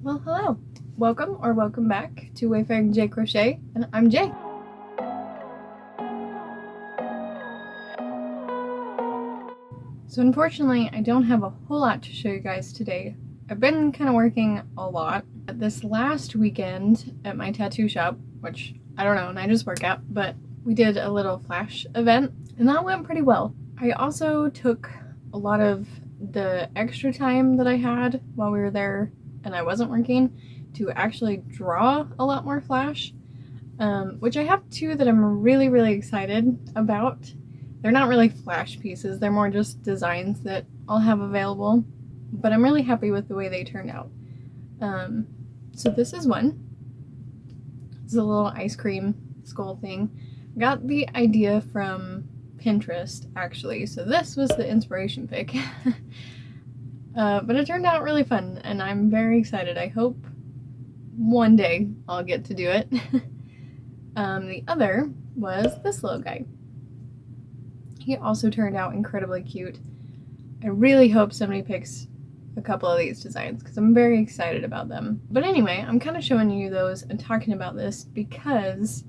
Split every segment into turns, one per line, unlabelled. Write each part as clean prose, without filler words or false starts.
Well, hello. Welcome or welcome back to Wayfaring J Crochet, and I'm Jay. So unfortunately, I don't have a whole lot to show you guys today. I've been kind of working a lot. This last weekend at my tattoo shop, which I don't know, and I just work at, but we did a little flash event, and that went pretty well. I also took a lot of the extra time that I had while we were there and I wasn't working to actually draw a lot more flash, which I have two that I'm really excited about. They're not really flash pieces, they're more just designs that I'll have available, but I'm really happy with the way they turned out. So this is one. It's a little ice cream skull thing. I got the idea from Pinterest, actually, so this was the inspiration pic. But it turned out really fun, and I'm very excited. I hope one day I'll get to do it. The other was this little guy. He also turned out incredibly cute. I really hope somebody picks a couple of these designs because I'm very excited about them. But anyway, I'm kind of showing you those and talking about this because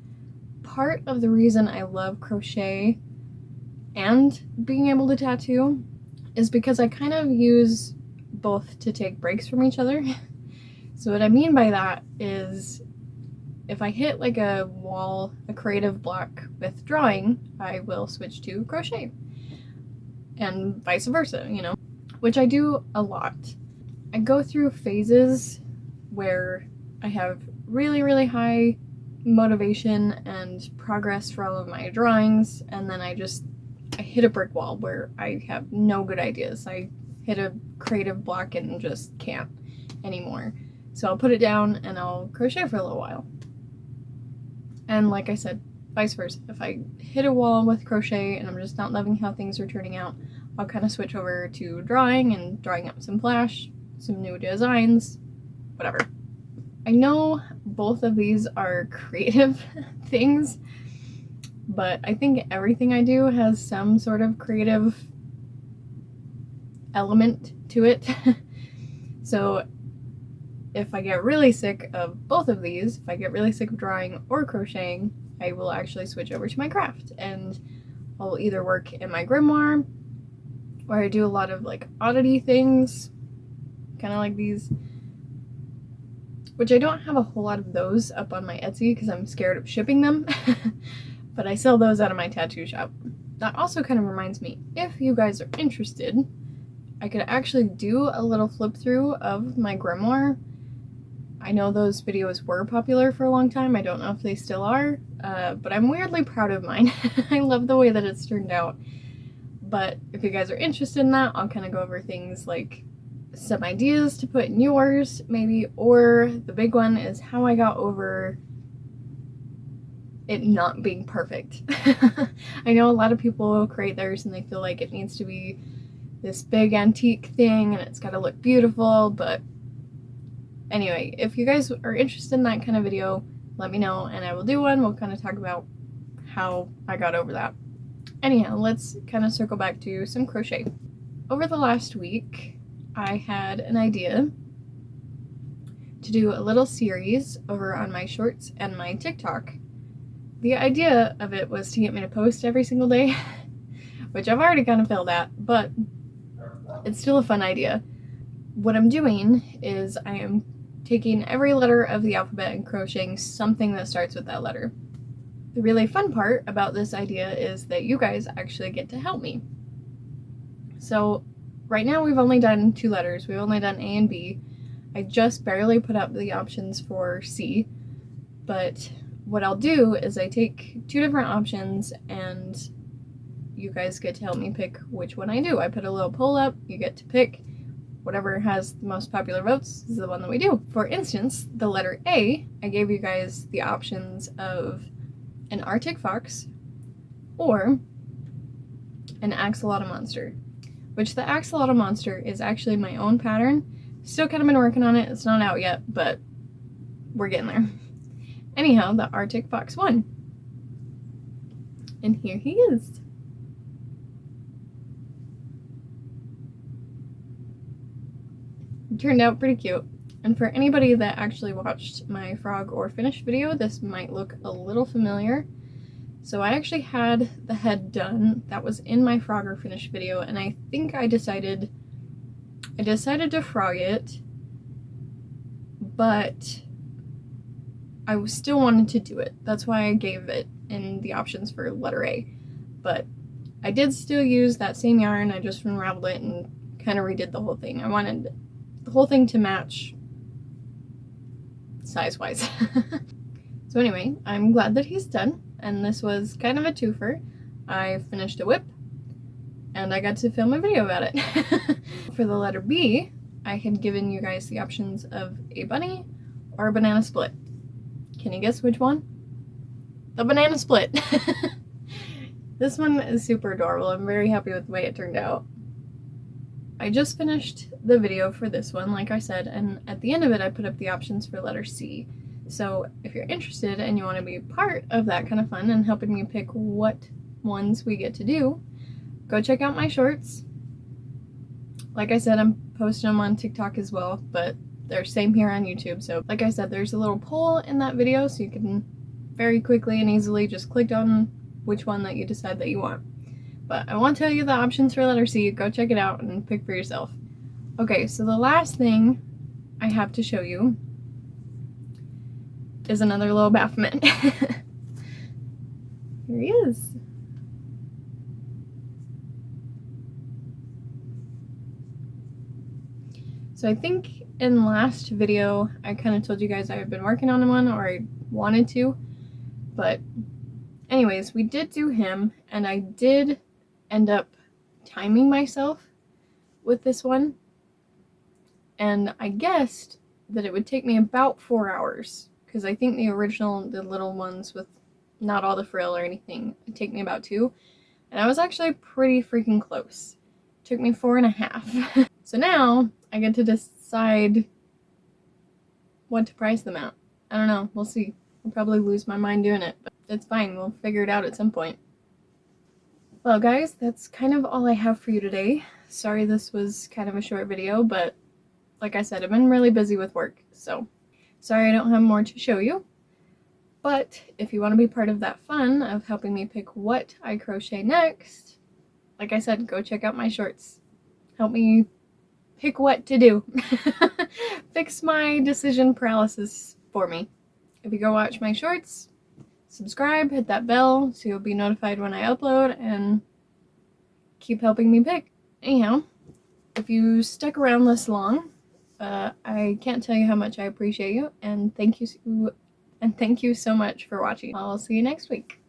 part of the reason I love crochet and being able to tattoo is because I kind of use both to take breaks from each other. So what I mean by that is if I hit like a wall, a creative block with drawing, I will switch to crochet. And vice versa, you know, which I do a lot. I go through phases where I have really high motivation and progress for all of my drawings, and then I hit a brick wall where I have no good ideas. I hit a creative block and just can't anymore. So I'll put it down and I'll crochet for a little while. And like I said, vice versa. If I hit a wall with crochet and I'm just not loving how things are turning out, I'll kind of switch over to drawing and drawing up some flash, some new designs, whatever. I know both of these are creative things, but I think everything I do has some sort of creative element to it. So if I get really sick of both of these, if I get really sick of drawing or crocheting, I will actually switch over to my craft, and I'll either work in my grimoire, or I do a lot of like oddity things, kind of like these, which I don't have a whole lot of those up on my Etsy because I'm scared of shipping them. But I sell those out of my tattoo shop. That also kind of reminds me, if you guys are interested, I could actually do a little flip through of my grimoire. I know those videos were popular for a long time. I don't know if they still are, but I'm weirdly proud of mine. I love the way that it's turned out. But if you guys are interested in that, I'll kind of go over things like some ideas to put in yours, maybe, or the big one is how I got over it not being perfect. I know a lot of people create theirs and they feel like it needs to be this big antique thing and it's got to look beautiful, but anyway, if you guys are interested in that kind of video, let me know and I will do one. We'll kind of talk about how I got over that. Anyhow, let's kind of circle back to some crochet. Over the last week, I had an idea to do a little series over on my shorts and my TikTok. The idea of it was to get me to post every single day, which I've already kind of failed at, but it's still a fun idea. What I'm doing is I am taking every letter of the alphabet and crocheting something that starts with that letter. The really fun part about this idea is that you guys actually get to help me. So right now we've only done 2 letters. We've only done A and B. I just barely put up the options for C, but what I'll do is I take 2 different options and you guys get to help me pick which one I do. I put a little poll up, you get to pick whatever has the most popular votes is the one that we do. For instance, the letter A, I gave you guys the options of an Arctic fox or an axolotl monster, which the axolotl monster is actually my own pattern. Still kind of been working on it. It's not out yet, but we're getting there. Anyhow, the Arctic fox won. And here he is. It turned out pretty cute. And for anybody that actually watched my frog or finish video, this might look a little familiar. So I actually had the head done. That was in my frog or finish video, and I think I decided to frog it, but I still wanted to do it. That's why I gave it in the options for letter A. But I did still use that same yarn. I just unraveled it and kind of redid the whole thing. I wanted the whole thing to match size-wise. So anyway, I'm glad that he's done, and this was kind of a twofer. I finished a whip, and I got to film a video about it. For the letter B, I had given you guys the options of a bunny or a banana split. Can you guess which one? The banana split! This one is super adorable. I'm very happy with the way it turned out. I just finished the video for this one, like I said, and at the end of it I put up the options for letter C. So if you're interested and you want to be part of that kind of fun and helping me pick what ones we get to do, go check out my shorts. Like I said, I'm posting them on TikTok as well, but they're same here on YouTube. So like I said, there's a little poll in that video, so you can very quickly and easily just click on which one that you decide that you want. But I won't tell you the options for letter C. Go check it out and pick for yourself. Okay, so the last thing I have to show you is another little Baphomet. Here he is. So I think in last video I kind of told you guys I had been working on one, or I wanted to, but anyways, we did do him, and I did end up timing myself with this one, and I guessed that it would take me about 4 hours, because I think the original, the little ones with not all the frill or anything, it'd take me about 2, and I was actually pretty freaking close. It took me 4.5. So now I get to decide what to price them at. I don't know, we'll see. I'll probably lose my mind doing it, but it's fine, we'll figure it out at some point. Well guys, that's kind of all I have for you today. Sorry this was kind of a short video, but like I said, I've been really busy with work, so sorry I don't have more to show you. But if you want to be part of that fun of helping me pick what I crochet next, like I said, go check out my shorts. Help me pick what to do. Fix my decision paralysis for me. If you go watch my shorts, subscribe, hit that bell so you'll be notified when I upload, and keep helping me pick. Anyhow, if you stuck around this long, I can't tell you how much I appreciate you, and thank you so much for watching. I'll see you next week.